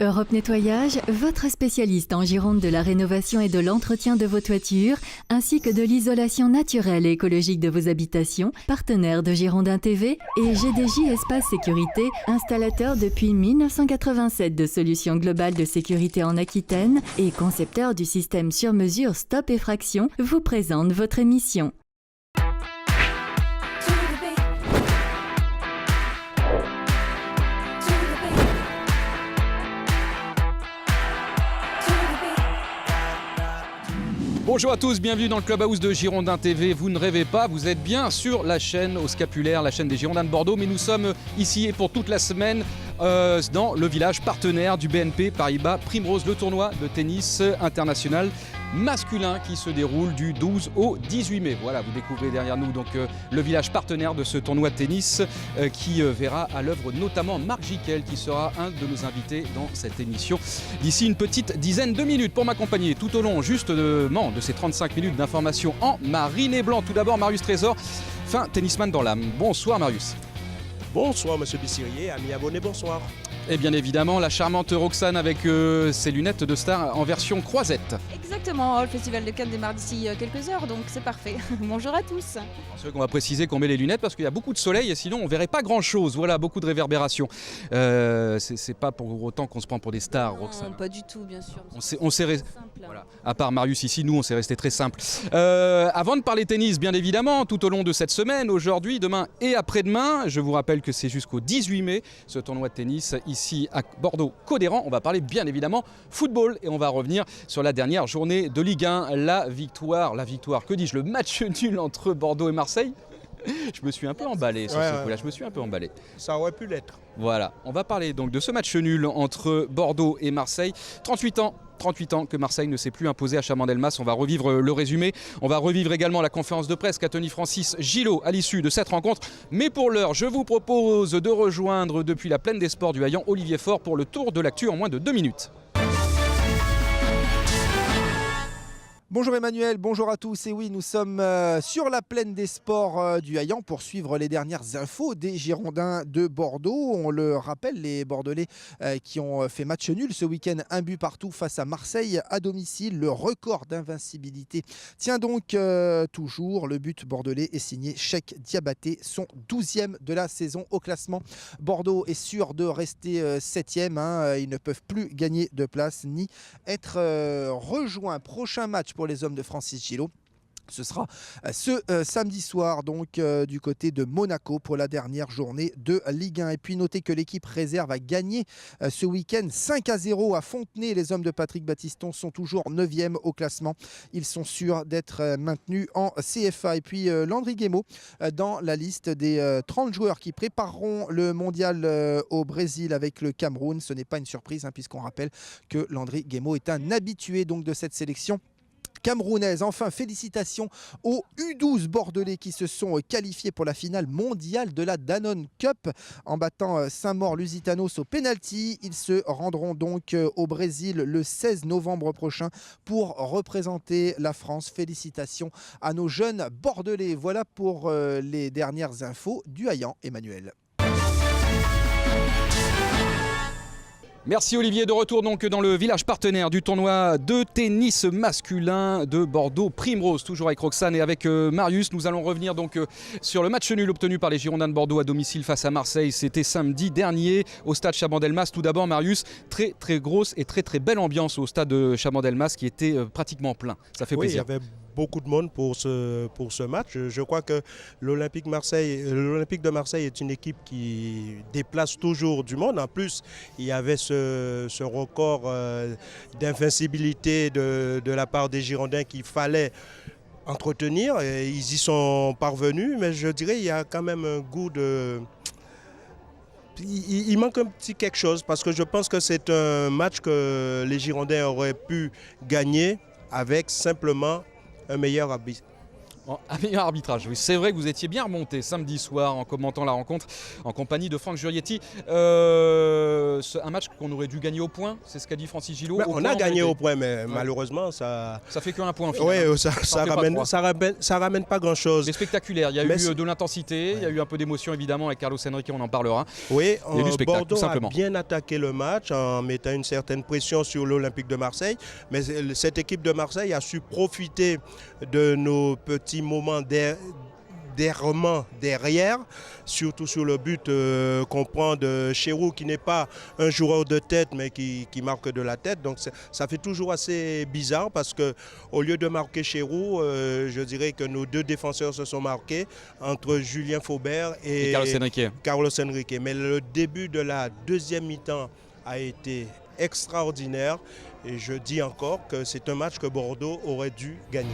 Europe Nettoyage, votre spécialiste en Gironde de la rénovation et de l'entretien de vos toitures, ainsi que de l'isolation naturelle et écologique de vos habitations, partenaire de Girondin TV et GDJ Espace Sécurité, installateur depuis 1987 de solutions globales de sécurité en Aquitaine et concepteur du système sur mesure Stop Effraction, vous présente votre émission. Bonjour à tous, bienvenue dans le Clubhouse de Girondin TV. Vous ne rêvez pas, vous êtes bien sur la chaîne au scapulaire, la chaîne des Girondins de Bordeaux. Mais nous sommes ici et pour toute la semaine dans le village partenaire du BNP Paribas Primrose, le tournoi de tennis international masculin qui se déroule du 12 au 18 mai. Voilà, vous découvrez derrière nous donc le village partenaire de ce tournoi de tennis qui verra à l'œuvre notamment Marc Jiquel qui sera un de nos invités dans cette émission d'ici une petite dizaine de minutes pour m'accompagner tout au long justement de ces 35 minutes d'information en marine et blanc. Tout d'abord Marius Trésor, fin tennisman dans l'âme. Bonsoir Marius. Bonsoir Monsieur Bissirier, amis abonnés, bonsoir. Et bien évidemment la charmante Roxane avec ses lunettes de star en version croisette. Exactement, le Festival de Cannes démarre d'ici quelques heures, donc c'est parfait. Bonjour à tous. C'est vrai qu'on va préciser qu'on met les lunettes parce qu'il y a beaucoup de soleil et sinon on verrait pas grand chose. Voilà, beaucoup de réverbération. C'est pas pour autant qu'on se prend pour des stars, Roxane. Non, pas du tout, bien sûr. On s'est resté, voilà. À part Marius ici, nous on s'est resté très simple. Avant de parler tennis, bien évidemment, tout au long de cette semaine, aujourd'hui, demain et après-demain, je vous rappelle que c'est jusqu'au 18 mai ce tournoi de tennis ici à Bordeaux-Codéran. On va parler bien évidemment football et on va revenir sur la dernière journée de Ligue 1, la victoire, que dis-je, le match nul entre Bordeaux et Marseille. Je me suis un peu emballé sur ce coup-là, je me suis un peu emballé. Ça aurait pu l'être. Voilà, on va parler donc de ce match nul entre Bordeaux et Marseille. 38 ans que Marseille ne s'est plus imposé à Chabandelmas. On va revivre le résumé. On va revivre également la conférence de presse qu'a tenue Francis Gillot à l'issue de cette rencontre. Mais pour l'heure, je vous propose de rejoindre depuis la plaine des sports du Haillan Olivier Faure pour le tour de l'actu en moins de 2 minutes. Bonjour Emmanuel, bonjour à tous. Et oui, nous sommes sur la plaine des sports du Haillan pour suivre les dernières infos des Girondins de Bordeaux. On le rappelle, les Bordelais qui ont fait match nul ce week-end, un but partout face à Marseille à domicile. Le record d'invincibilité tient donc toujours. Le but bordelais est signé Cheikh Diabaté, son 12e de la saison au classement. Bordeaux est sûr de rester 7e. Ils ne peuvent plus gagner de place ni être rejoints. Prochain match pour les hommes de Francis Gillot. Ce sera ce samedi soir donc du côté de Monaco pour la dernière journée de Ligue 1. Et puis notez que l'équipe réserve a gagné ce week-end 5-0 à Fontenay. Les hommes de Patrick Battiston sont toujours 9e au classement. Ils sont sûrs d'être maintenus en CFA. Et puis Landry Guémot dans la liste des 30 joueurs qui prépareront le mondial au Brésil avec le Cameroun. Ce n'est pas une surprise puisqu'on rappelle que Landry Guémot est un habitué donc de cette sélection camerounaise. Enfin, félicitations aux U12 bordelais qui se sont qualifiés pour la finale mondiale de la Danone Cup en battant Saint-Maur-Lusitanos au penalty. Ils se rendront donc au Brésil le 16 novembre prochain pour représenter la France. Félicitations à nos jeunes bordelais. Voilà pour les dernières infos du Haillan, Emmanuel. Merci Olivier, de retour donc dans le village partenaire du tournoi de tennis masculin de Bordeaux Primrose, toujours avec Roxane et avec Marius. Nous allons revenir donc sur le match nul obtenu par les Girondins de Bordeaux à domicile face à Marseille. C'était samedi dernier au stade Chabandelmas. Tout d'abord Marius, très grosse et très belle ambiance au stade de Chabandelmas qui était pratiquement plein. Ça fait plaisir. Il y avait beaucoup de monde pour ce match. Je crois que l'Olympique de Marseille est une équipe qui déplace toujours du monde. En plus, il y avait ce record d'invincibilité de la part des Girondins qu'il fallait entretenir. Et ils y sont parvenus, mais je dirais qu'il y a quand même un goût de... Il manque un petit quelque chose parce que je pense que c'est un match que les Girondins auraient pu gagner avec simplement un meilleur arbitre. Un meilleur arbitrage, oui. C'est vrai que vous étiez bien remonté samedi soir en commentant la rencontre en compagnie de Franck Jurietti. Un match qu'on aurait dû gagner au point, c'est ce qu'a dit Francis Gillot. On a gagné au point, mais malheureusement, ça fait qu'un point. Oui, ça ramène pas grand-chose. Mais spectaculaire, il y a eu de l'intensité, il y a eu un peu d'émotion évidemment avec Carlos Henrique, on en parlera. Oui, il y a du spectacle, Bordeaux tout simplement. a bien attaqué le match en mettant une certaine pression sur l'Olympique de Marseille, mais cette équipe de Marseille a su profiter de nos petits moments d'errement derrière, surtout sur le but qu'on prend de Chérou, qui n'est pas un joueur de tête mais qui marque de la tête. Donc ça fait toujours assez bizarre parce qu'au lieu de marquer Chérou, je dirais que nos deux défenseurs se sont marqués entre Julien Faubert et Carlos Henrique. Mais le début de la deuxième mi-temps a été extraordinaire et je dis encore que c'est un match que Bordeaux aurait dû gagner.